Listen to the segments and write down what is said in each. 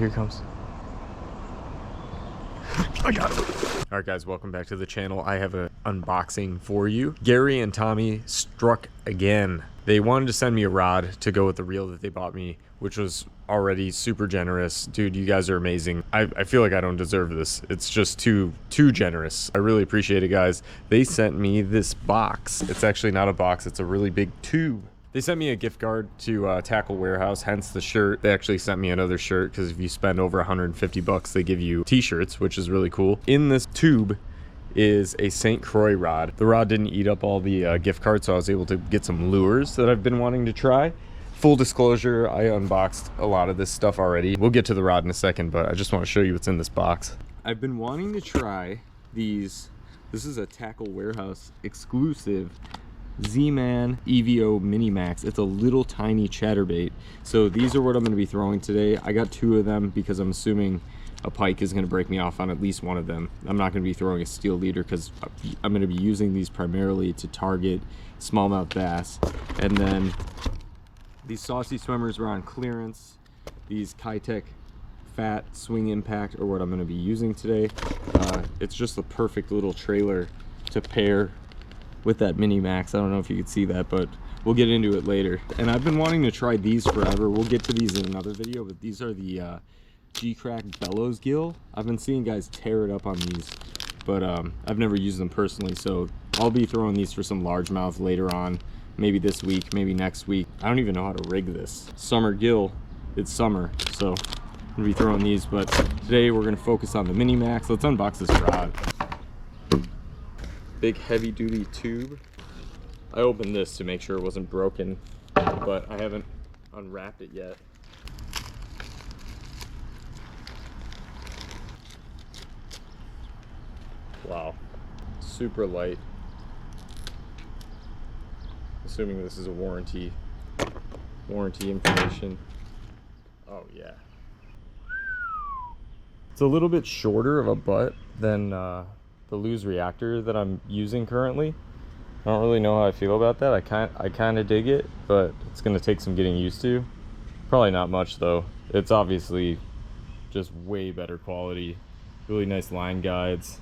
Here it comes. I got it. All right, guys, welcome back to the channel. I have an unboxing for you. Gary and Tommy struck again. They wanted to send me a rod to go with the reel that they bought me, which was already super generous. Dude, you guys are amazing. I feel like I don't deserve this. It's just too generous. I really appreciate it, guys. They sent me this box. It's actually not a box. It's a really big tube. They sent me a gift card to Tackle Warehouse, hence the shirt. They actually sent me another shirt because if you spend over 150 bucks, they give you t-shirts, which is really cool. In this tube is a St. Croix rod. The rod didn't eat up all the gift cards, so I was able to get some lures that I've been wanting to try. Full disclosure, I unboxed a lot of this stuff already. We'll get to the rod in a second, but I just want to show you what's in this box. I've been wanting to try these. This is a Tackle Warehouse exclusive Z-Man EVO Mini Max. It's a little tiny chatterbait. So these are what I'm going to be throwing today. I got 2 of them because I'm assuming a pike is going to break me off on at least one of them. I'm not going to be throwing a steel leader because I'm going to be using these primarily to target smallmouth bass. And then these Saucy Swimmers were on clearance. These Keitech Fat Swing Impact are what I'm going to be using today. It's just the perfect little trailer to pair with that Mini Max. I don't know if you could see that, but we'll get into it later. And I've been wanting to try these forever. We'll get to these in another video, but these are the G-Crack Bellows Gill. I've been seeing guys tear it up on these, but I've never used them personally, so I'll be throwing these for some largemouth later on, maybe this week, maybe next week. I don't even know how to rig this. Summer gill, it's summer, so I'm gonna be throwing these, but today we're gonna focus on the Mini Max. Let's unbox this rod. Big heavy duty tube. I opened this to make sure it wasn't broken, but I haven't unwrapped it yet. Wow, super light. Assuming this is a warranty information. Oh yeah. It's a little bit shorter of a butt than the Lew's Reactor that I'm using currently. I don't really know how I feel about that. I kind of dig it, but it's gonna take some getting used to. Probably not much though. It's obviously just way better quality. Really nice line guides.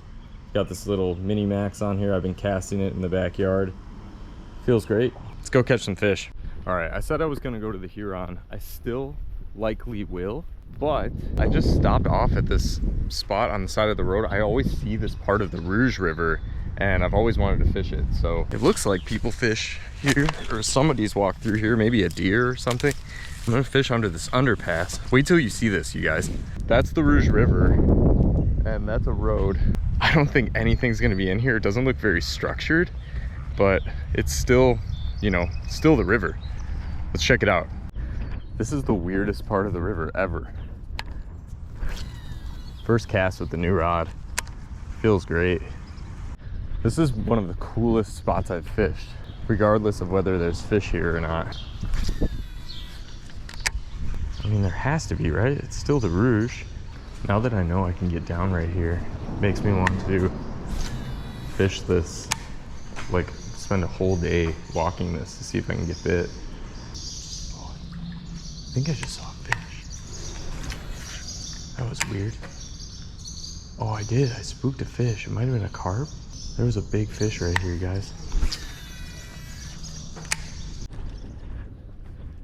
Got this little Mini Max on here. I've been casting it in the backyard. Feels great. Let's go catch some fish. All right, I said I was gonna go to the Huron. I still likely will, but I just stopped off at this spot on the side of the road. I always see this part of the Rouge River and I've always wanted to fish it. So it looks like people fish here, or somebody's walked through here, maybe a deer or something. I'm gonna fish under this underpass. Wait till you see this, you guys. That's the Rouge River and that's a road. I don't think anything's gonna be in here. It doesn't look very structured, but it's still, you know, still the river. Let's check it out. This is the weirdest part of the river ever. First cast with the new rod. Feels great. This is one of the coolest spots I've fished, regardless of whether there's fish here or not. I mean, there has to be, right? It's still the Rouge. Now that I know I can get down right here, it makes me want to fish this, like spend a whole day walking this to see if I can get bit. Oh, I think I just saw a fish. That was weird. Oh, I did. I spooked a fish. It might have been a carp. There was a big fish right here, guys.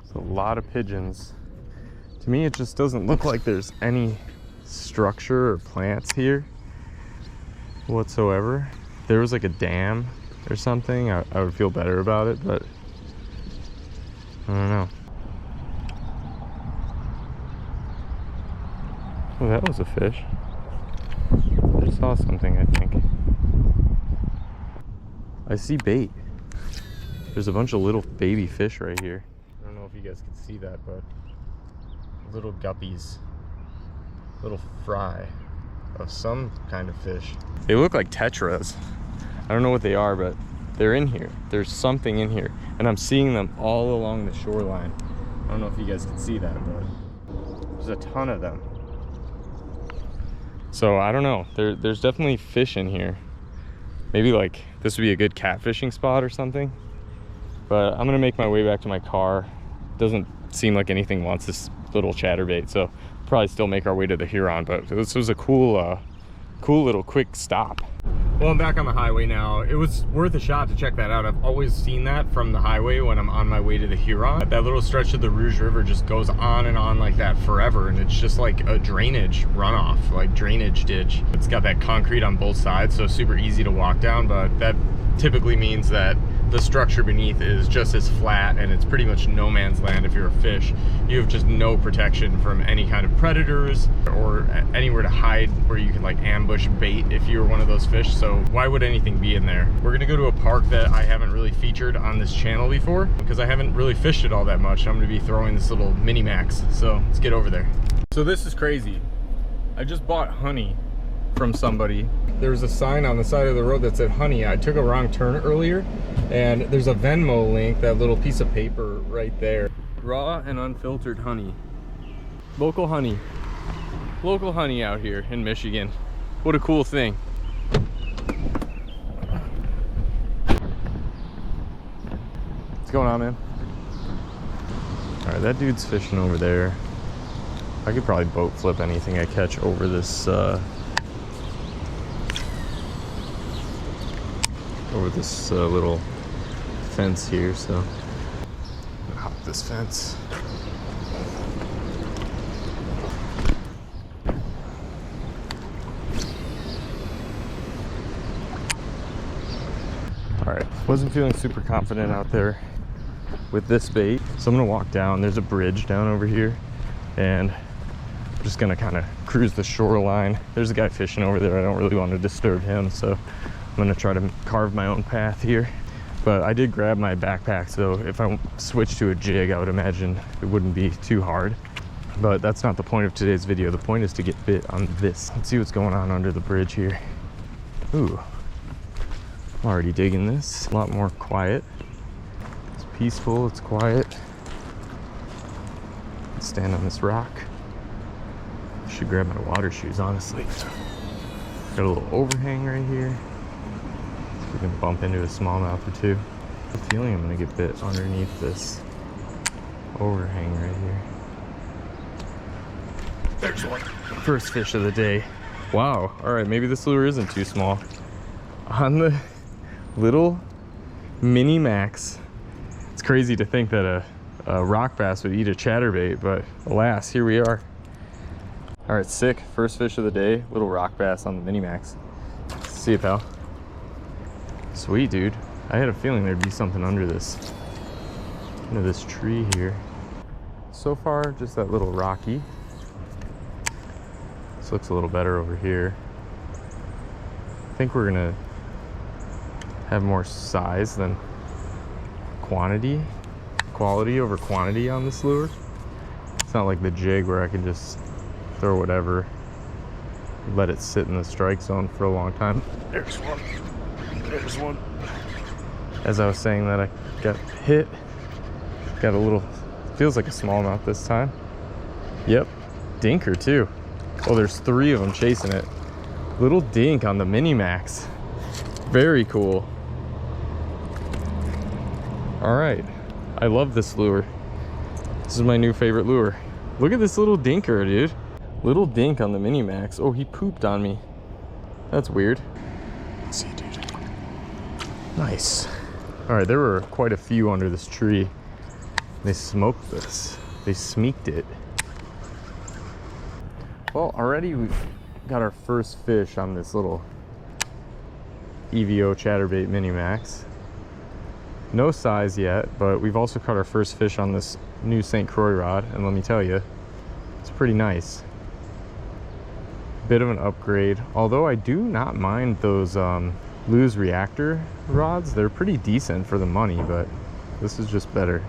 It's a lot of pigeons. To me, it just doesn't look like there's any structure or plants here whatsoever. If there was like a dam or something, I would feel better about it, but I don't know. Oh, that was a fish. I just saw something, I think. I see bait. There's a bunch of little baby fish right here. I don't know if you guys can see that, but little guppies. Little fry of some kind of fish. They look like tetras. I don't know what they are, but they're in here. There's something in here. And I'm seeing them all along the shoreline. I don't know if you guys can see that, but there's a ton of them. So I don't know. There's definitely fish in here. Maybe like this would be a good catfishing spot or something. But I'm gonna make my way back to my car. Doesn't seem like anything wants this little chatterbait, so probably still make our way to the Huron, but this was a cool little quick stop. Well, I'm back on the highway now. It was worth a shot to check that out. I've always seen that from the highway when I'm on my way to the Huron. That little stretch of the Rouge River just goes on and on like that forever, and it's just like a drainage runoff, like drainage ditch. It's got that concrete on both sides, so super easy to walk down, but that typically means that the structure beneath is just as flat, and it's pretty much no man's land if you're a fish. You have just no protection from any kind of predators or anywhere to hide where you can like ambush bait if you're one of those fish. So why would anything be in there? We're gonna go to a park that I haven't really featured on this channel before because I haven't really fished it all that much. I'm gonna be throwing this little Mini Max, so let's get over there. So this is crazy. I just bought honey from somebody. There was a sign on the side of the road that said honey. I took a wrong turn earlier, and there's a Venmo link, that little piece of paper right there. Raw and unfiltered honey. Local honey. Local honey out here in Michigan. What a cool thing. What's going on, man? All right, that dude's fishing over there. I could probably boat flip anything I catch over this little fence here, so I'll hop this fence. All right, wasn't feeling super confident out there with this bait, so I'm gonna walk down. There's a bridge down over here, and I'm just gonna kind of cruise the shoreline. There's a guy fishing over there. I don't really want to disturb him, so I'm gonna try to carve my own path here. But I did grab my backpack, so if I switch to a jig, I would imagine it wouldn't be too hard. But that's not the point of today's video. The point is to get bit on this. Let's see what's going on under the bridge here. Ooh, I'm already digging this. A lot more quiet. It's peaceful, it's quiet. Let's stand on this rock. I should grab my water shoes, honestly. Got a little overhang right here. We can bump into a smallmouth or two. I have a feeling I'm gonna get bit underneath this overhang right here. There's one. First fish of the day. Wow, all right, maybe this lure isn't too small. On the little Mini Max. It's crazy to think that a rock bass would eat a chatterbait, but alas, here we are. All right, sick, first fish of the day, little rock bass on the Mini Max. See you, pal. Sweet, dude. I had a feeling there'd be something under this tree here. So far, just that little rocky. This looks a little better over here. I think we're gonna have more size than quantity. Quality over quantity on this lure. It's not like the jig where I can just throw whatever, let it sit in the strike zone for a long time. There's one. There's one. As I was saying that, I got hit. Got a little, feels like a smallmouth this time. Yep, dinker too. Oh, there's 3 of them chasing it. Little dink on the Mini Max. Very cool. All right, I love this lure. This is my new favorite lure. Look at this little dinker, dude. Little dink on the Mini Max. Oh, he pooped on me. That's weird. Let's see, dude. Nice. All right, there were quite a few under this tree. They smoked this. They sneaked it. Well, already we've got our first fish on this little EVO chatterbait Mini Max. No size yet, but we've also caught our first fish on this new St. Croix rod, and let me tell you, it's pretty nice. Bit of an upgrade, although I do not mind those Lew's Reactor rods. They're pretty decent for the money, but this is just better.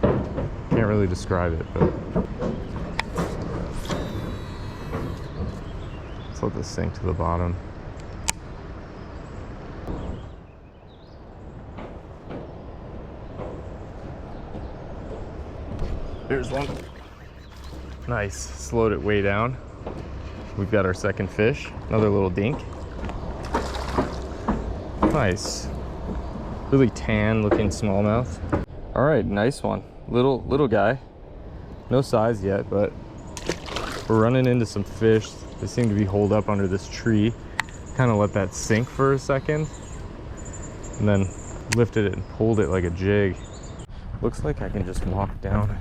Can't really describe it, but let's let this sink to the bottom. There's one. Nice, slowed it way down. We've got our second fish, another little dink. Nice, really tan looking smallmouth. All right, nice one. Little guy, no size yet, but We're running into some fish. They seem to be holed up under this tree. Kind of let that sink for a second, and then lifted it and pulled it like a jig. Looks like I can just walk down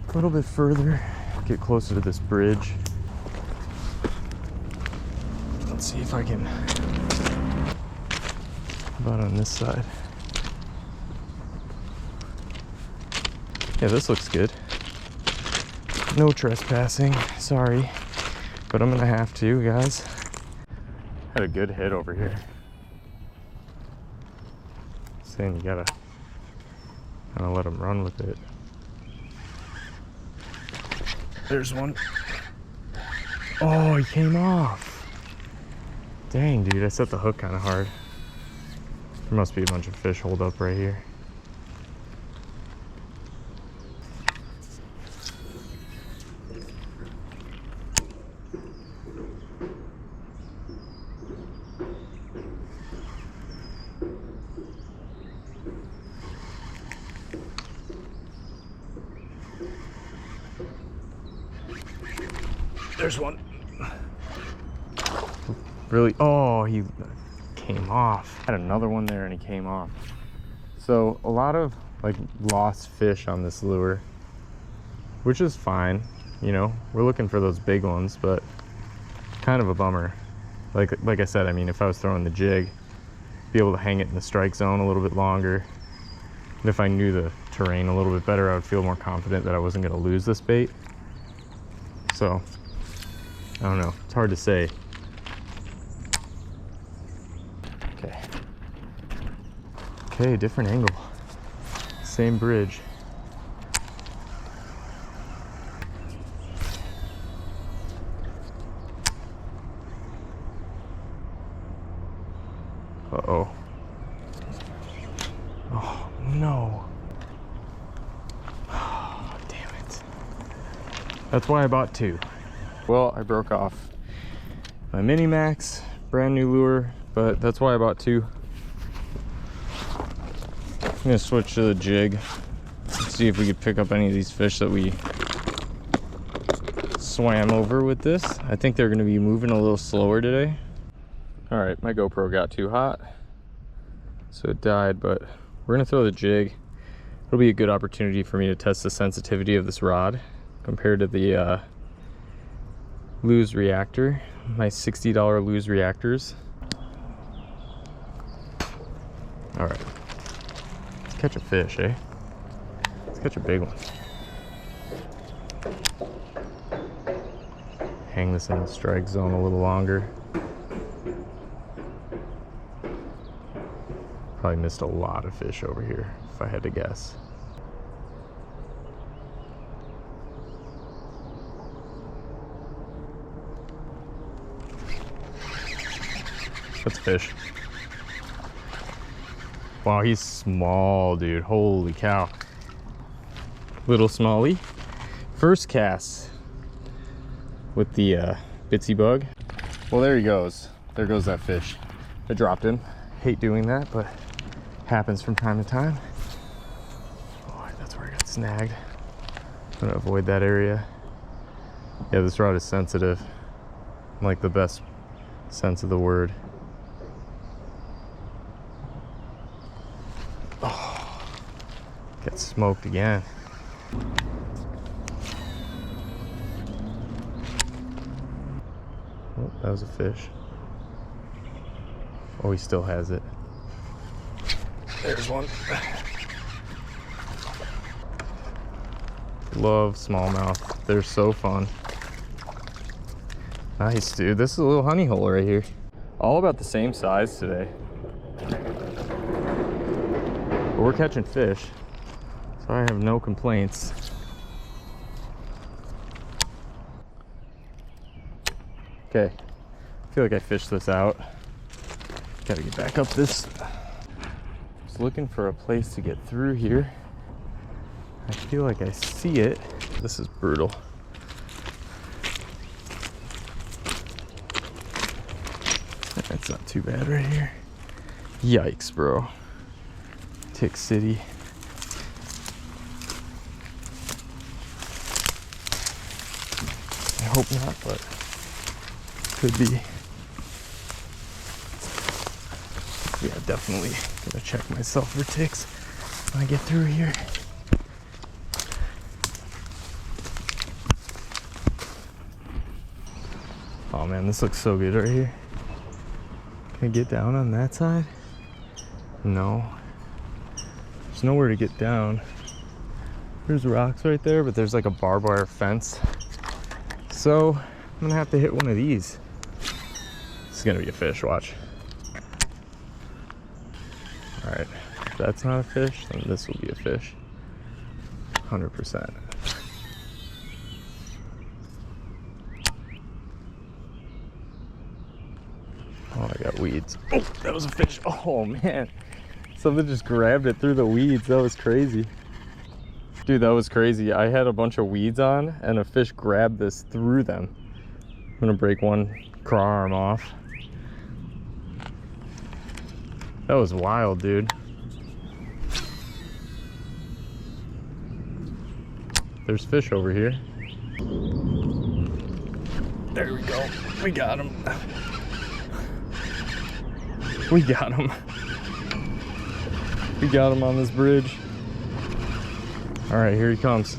a little bit further, get closer to this bridge. Let's see if I can, about on this side. Yeah, this looks good. No trespassing, sorry, but I'm gonna have to, guys. Had a good hit over here. Saying you gotta kind of let them run with it. There's one. Oh, he came off. Dang, dude, I set the hook kind of hard. There must be a bunch of fish holed up right here. There's one. Really? Oh, he came off. Had another one there and he came off. So a lot of like lost fish on this lure, which is fine. You know, we're looking for those big ones, but kind of a bummer. Like I said, I mean, if I was throwing the jig, be able to hang it in the strike zone a little bit longer. And if I knew the terrain a little bit better, I would feel more confident that I wasn't going to lose this bait. So I don't know, it's hard to say. Okay, different angle. Same bridge. Uh-oh. Oh, no. Oh, damn it. That's why I bought two. Well, I broke off my Mini Max, brand new lure, but that's why I bought two. I'm gonna switch to the jig, see if we could pick up any of these fish that we swam over with this. I think they're gonna be moving a little slower today. All right, my GoPro got too hot, so it died, but we're gonna throw the jig. It'll be a good opportunity for me to test the sensitivity of this rod compared to the Lew's Reactor, my $60 Lew's Reactors. All right. Catch a fish, eh? Let's catch a big one. Hang this in the strike zone a little longer. Probably missed a lot of fish over here, if I had to guess. That's a fish. Wow, he's small, dude. Holy cow. Little smallie. First cast with the Bitsy bug. Well, there he goes. There goes that fish. I dropped him. Hate doing that, but happens from time to time. Oh, that's where I got snagged. I'm gonna avoid that area. Yeah, this rod is sensitive. In like the best sense of the word. Get smoked again. Oh, that was a fish. Oh, he still has it. There's one. Love smallmouth. They're so fun. Nice, dude. This is a little honey hole right here. All about the same size today. But we're catching fish, so I have no complaints. Okay, I feel like I fished this out. Gotta get back up this. Just looking for a place to get through here. I feel like I see it. This is brutal. That's not too bad right here. Yikes, bro. Tick City. I hope not, but could be. Yeah, definitely gonna check myself for ticks when I get through here. Oh man, this looks so good right here. Can I get down on that side? No. There's nowhere to get down. There's rocks right there, but there's like a barbed wire fence. So I'm gonna have to hit one of these. This is gonna be a fish, watch. All right, if that's not a fish, then this will be a fish. 100%. Oh, I got weeds. Oh, that was a fish. Oh man, something just grabbed it through the weeds. That was crazy. Dude, that was crazy. I had a bunch of weeds on and a fish grabbed this through them. I'm gonna break one craw arm off. That was wild, dude. There's fish over here. There we go. We got him. We got him. We got him on this bridge. All right, here he comes.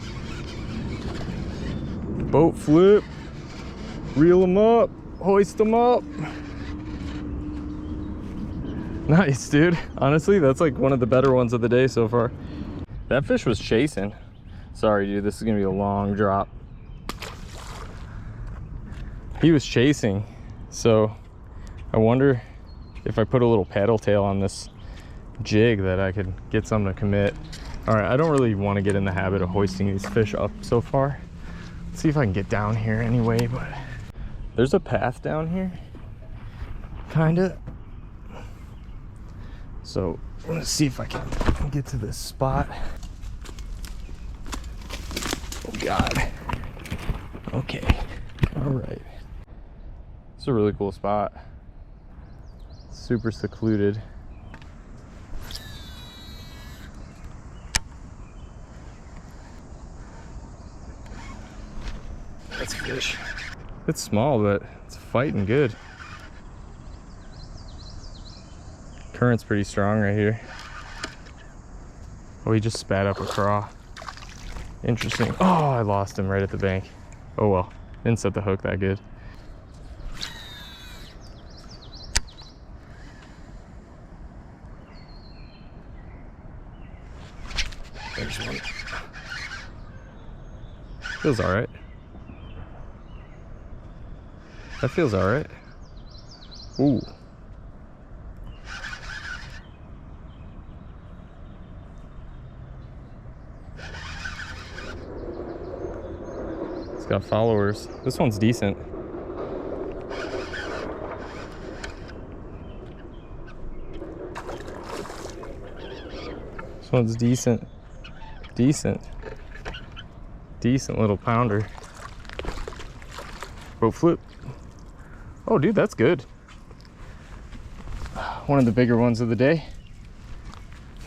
Boat flip. Reel him up. Hoist him up. Nice, dude. Honestly, that's like one of the better ones of the day so far. That fish was chasing. Sorry, dude, this is gonna be a long drop. He was chasing, so I wonder if I put a little paddle tail on this jig that I could get something to commit. All right, I don't really want to get in the habit of hoisting these fish up so far. Let's see if I can get down here anyway, but there's a path down here, kinda. So I'm gonna see if I can get to this spot. Oh God. Okay, all right. It's a really cool spot. Super secluded. That's a fish. It's small, but it's fighting good. Current's pretty strong right here. Oh, he just spat up a craw. Interesting. Oh, I lost him right at the bank. Oh well, didn't set the hook that good. There's one. Feels all right. That feels all right. Ooh. It's got followers. This one's decent. This one's decent. Decent little pounder. Boat flip. Oh dude, that's good. One of the bigger ones of the day.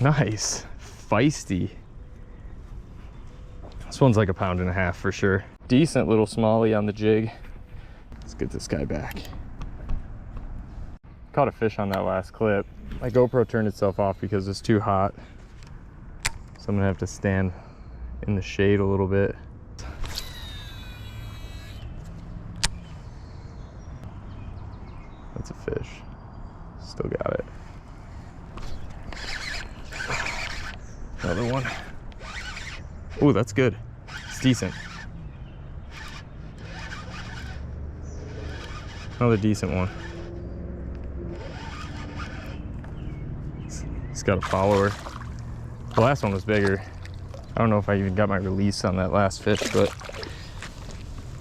Nice. Feisty. This one's like 1.5 pounds for sure. Decent little smallie on the jig. Let's get this guy back. Caught a fish on that last clip. My GoPro turned itself off because it's too hot. So I'm gonna have to stand in the shade a little bit. That's a fish. Still got it. Another one. Oh, that's good. It's decent. Another decent one. It's got a follower. The last one was bigger. I don't know if I even got my release on that last fish, but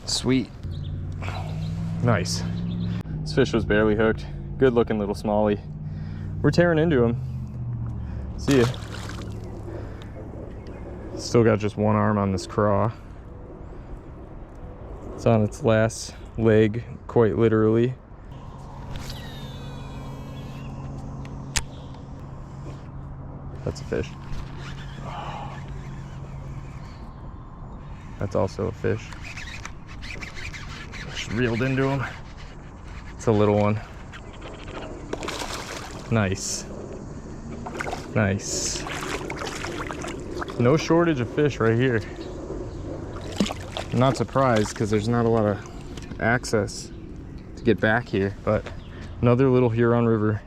sweet. Nice. This fish was barely hooked. Good looking little smallie. We're tearing into him. See ya. Still got just one arm on this craw. It's on its last leg, quite literally. That's a fish. That's also a fish. Just reeled into him. It's a little one. Nice. Nice. No shortage of fish right here. I'm not surprised because there's not a lot of access to get back here, but another little Huron River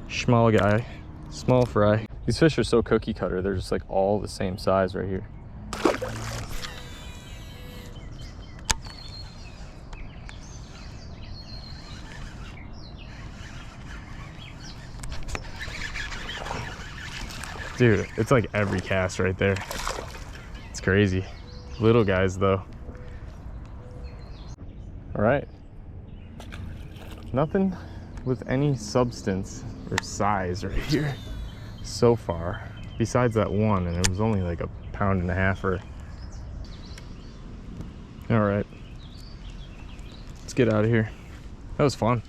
small guy, small fry. These fish are so cookie cutter. They're just like all the same size right here. Dude, it's like every cast right there. It's crazy. Little guys though. All right. Nothing with any substance or size right here so far, besides that one, and it was only like 1.5 pounds. All right. Let's get out of here. That was fun.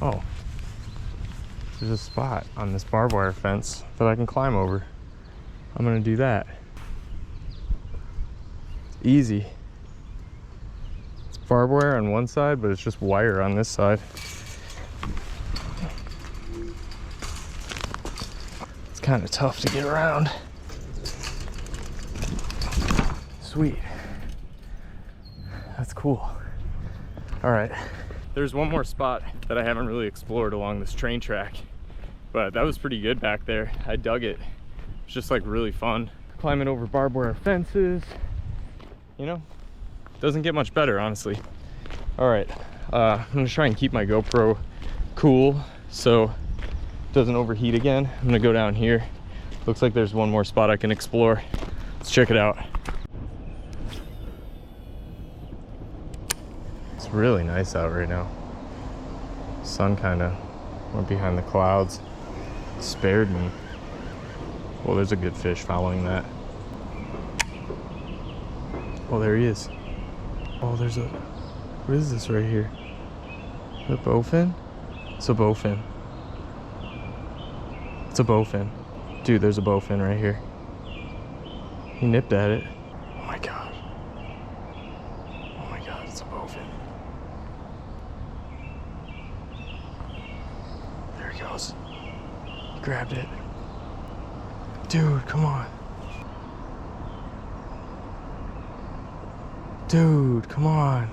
Oh. There's a spot on this barbed wire fence that I can climb over. I'm gonna do that. It's easy. It's barbed wire on one side, but it's just wire on this side. It's kind of tough to get around. Sweet. That's cool. All right. There's one more spot that I haven't really explored along this train track, but that was pretty good back there. I dug it. It's just like really fun. Climbing over barbed wire fences, you know, doesn't get much better, honestly. All right, I'm gonna try and keep my GoPro cool so it doesn't overheat again. I'm gonna go down here. Looks like there's one more spot I can explore. Let's check it out. It's really nice out right now. Sun kind of went behind the clouds, spared me. Well, there's a good fish following that. Oh, there he is. Oh, there's a, what is this right here? A bowfin? It's a bowfin. It's a bowfin. Dude, there's a bowfin right here. He nipped at it. Oh my God. Oh my God, it's a bowfin. There he goes. He grabbed it. Dude, come on. Dude, come on.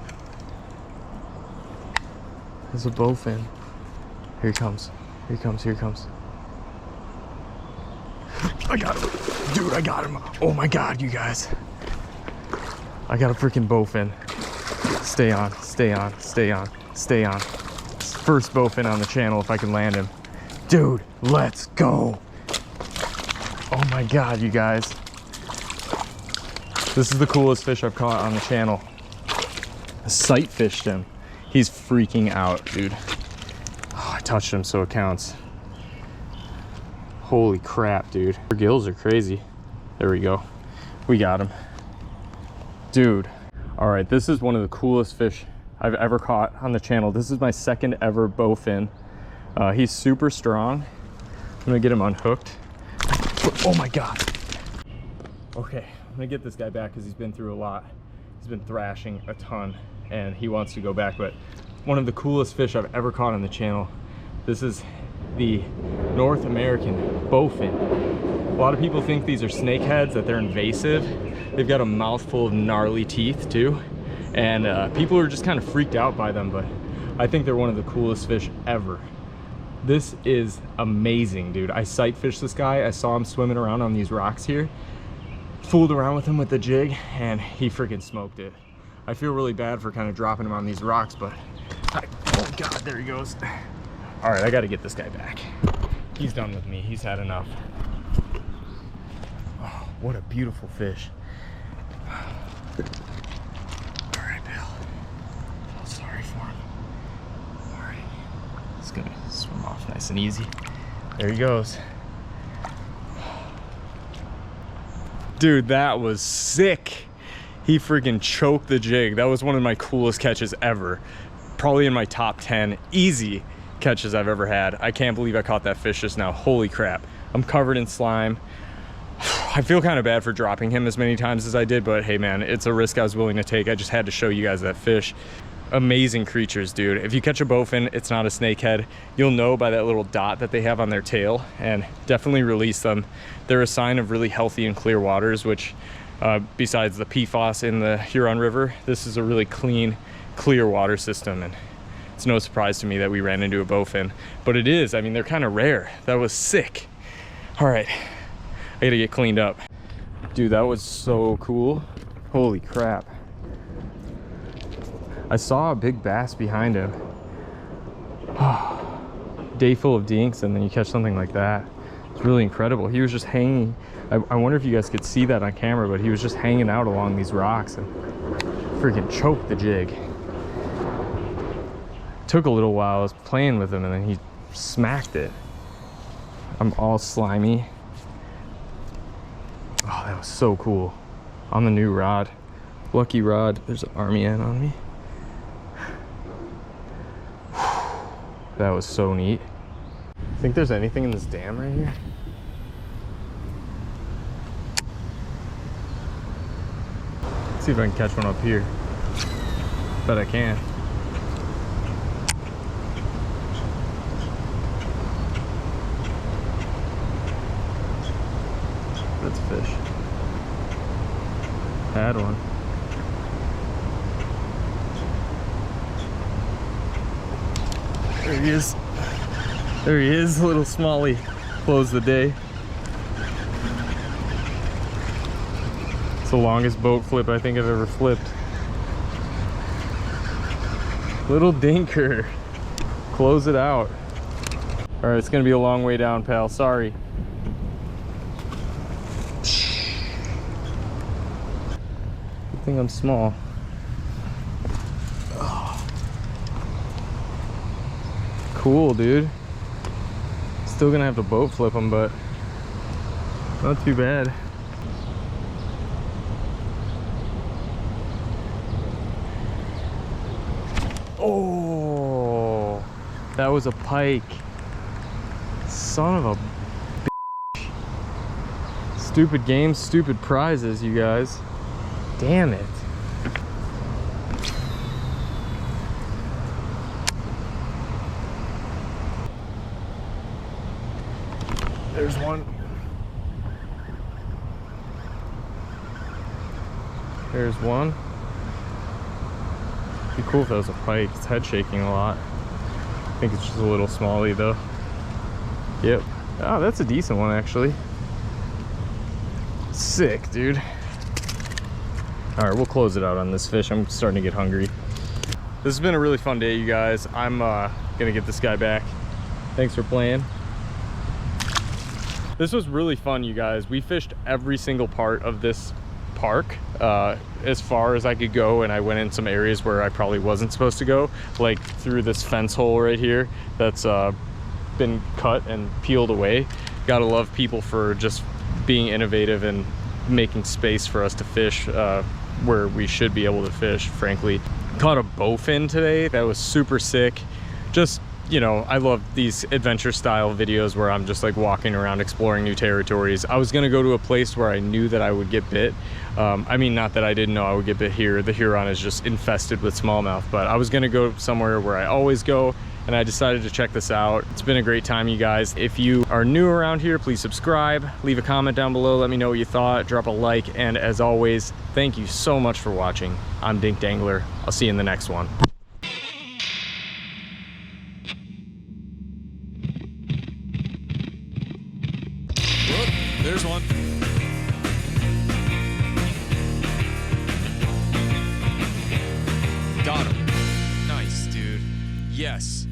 There's a bowfin. Here he comes. Here he comes. Here he comes. I got him. Dude, I got him. Oh my God, you guys. I got a freaking bowfin. Stay on, stay on, stay on, stay on. First bowfin on the channel if I can land him. Dude, let's go. Oh my God, you guys. This is the coolest fish I've caught on the channel. I sight fished him. He's freaking out, dude. Oh, I touched him so it counts. Holy crap, dude. Her gills are crazy. There we go. We got him. Dude. All right, this is one of the coolest fish I've ever caught on the channel. This is my second ever bowfin. He's super strong. I'm gonna get him unhooked. Oh my God. Okay, I'm gonna get this guy back because he's been through a lot. He's been thrashing a ton and he wants to go back, but one of the coolest fish I've ever caught on the channel. This is the North American bowfin. A lot of people think these are snakeheads, that they're invasive. They've got a mouthful of gnarly teeth too. And people are just kind of freaked out by them, but I think they're one of the coolest fish ever. This is amazing, dude. I sight fished this guy. I saw him swimming around on these rocks here. Fooled around with him with the jig and he freaking smoked it. I feel really bad for kind of dropping him on these rocks, but oh God, there he goes. All right, I got to get this guy back. He's done with me. He's had enough. Oh, what a beautiful fish. All right, Bill. I'm sorry for him. All right, he's gonna swim off nice and easy. There he goes. Dude, that was sick. He freaking choked the jig. That was one of my coolest catches ever. Probably in my top 10 easy catches I've ever had. I can't believe I caught that fish just now. Holy crap. I'm covered in slime. I feel kind of bad for dropping him as many times as I did, but hey man, it's a risk I was willing to take. I just had to show you guys that fish. amazing creatures, dude. If you catch a bowfin, it's not a snakehead. You'll know by that little dot that they have on their tail, and definitely release them. They're a sign of really healthy and clear waters, which besides the PFAS in the Huron River, this is a really clean, clear water system, and it's no surprise to me that we ran into a bowfin, but it is, I mean, they're kind of rare. That was sick. All right, I gotta get cleaned up. Dude, that was so cool. Holy crap. I saw a big bass behind him. Day full of dinks, and then you catch something like that. It's really incredible. He was just hanging. I wonder if you guys could see that on camera, but he was just hanging out along these rocks and freaking choked the jig. Took a little while. I was playing with him, and then he smacked it. I'm all slimy. Oh, that was so cool. On the new rod. Lucky rod. There's an Army Ant on me. That was so neat. Think there's anything in this dam right here? Let's see if I can catch one up here. Bet I can. That's a fish. Had one. There he is. There he is, little smallie. Close the day. It's the longest boat flip I think I've ever flipped. Little dinker. Close it out. All right, it's gonna be a long way down, pal. Sorry. Good thing I'm small. Cool, dude. Still gonna have to boat flip them, but not too bad. Oh, that was a pike. Son of a bitch. Stupid games, stupid prizes, you guys. Damn it. There's one. There's one. Be cool if that was a pike. It's head shaking a lot. I think it's just a little smallie though. Yep. Oh, that's a decent one actually. Sick, dude. All right, we'll close it out on this fish. I'm starting to get hungry. This has been a really fun day, you guys. I'm gonna get this guy back. Thanks for playing. This was really fun, you guys. We fished every single part of this park as far as I could go, and I went in some areas where I probably wasn't supposed to go, like through this fence hole right here that's been cut and peeled away. Gotta love people for just being innovative and making space for us to fish where we should be able to fish, frankly. Caught a bowfin today. That was super sick. Just, you know, I love these adventure style videos where I'm just like walking around exploring new territories. I was gonna go to a place where I knew that I would get bit. I mean, not that I didn't know I would get bit here. The Huron is just infested with smallmouth, but I was gonna go somewhere where I always go, and I decided to check this out. It's been a great time, you guys. If you are new around here, please subscribe, leave a comment down below, let me know what you thought, drop a like, and as always, thank you so much for watching. I'm Dink Dangler. I'll see you in the next one. Look, there's one. Got him. Nice, dude. Yes.